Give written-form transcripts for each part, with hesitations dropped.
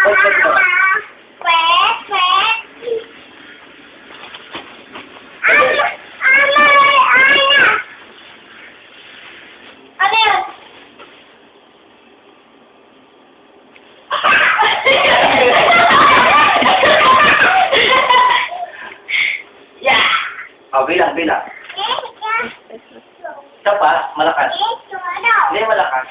Pwet mo. Oh, bilang. Isa pa, malakas. Hindi, malakas.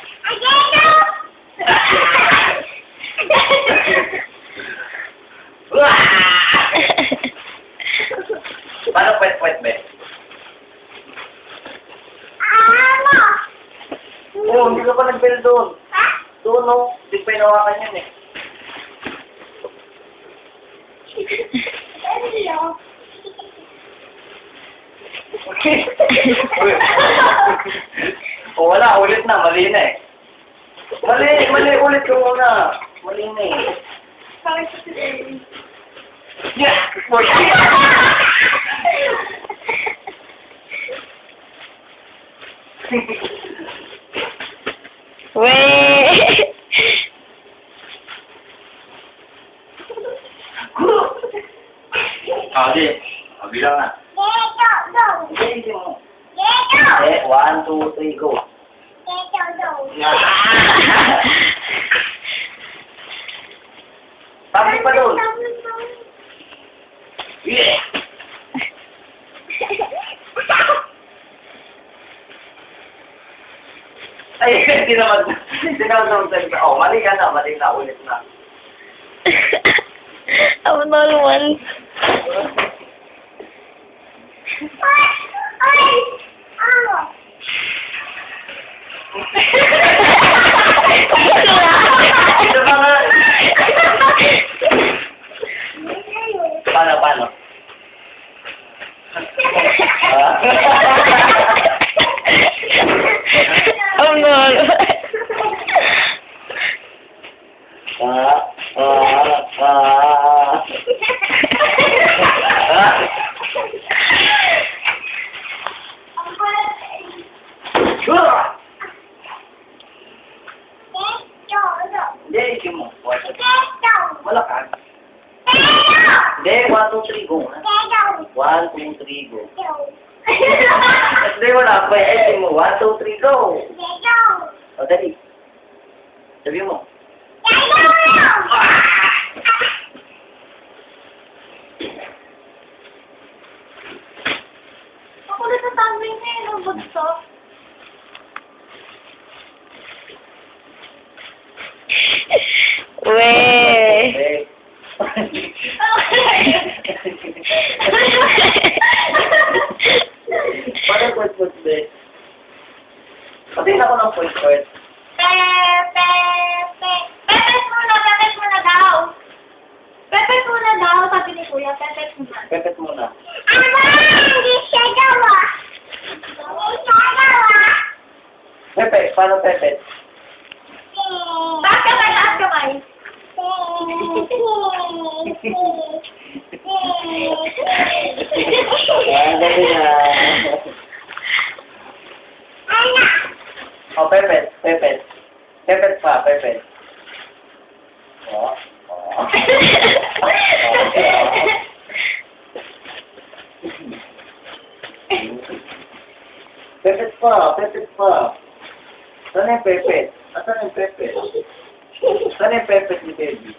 Paano pwet, be? Oh, hindi ka pa nag-bell doon. Doon, no? Hindi pa inawakan yan, eh. O wala, ulit na, mali na eh. Mali, ulit ko muna. Mali na eh. Yeah! Wait. Di. Bilang na. Hindi mo. 1, 2, 3, go. Sabi pa doon. Yeah! Ay, hindi naman doon. Oh, mali na, ulit na. Abnormal. Ito ba nga? Paano? Abnormal. Hindi, mo. Malakas. Hindi, 1, 2, 3, go. 1, 2, 3, go. Hindi, wala pa. Hindi mo. 1, 2, 3, go. O, dali. Sabi mo. Ako na sa tabi niya eh, ang bagsak. Weh. Paano pwet, be? Patingin ako ng pwet. Pepet muna daw. Pepet muna daw, sabi ni Kuya, pepet muna. Pepet muna. Pepe, paano pepet? Taas kamay. Yan, dali na. O, pepet. Pepet pa, pepet. O. Pepet pa. Saan yung pepet? Asan yung pepet? Saan yung pepet ni baby?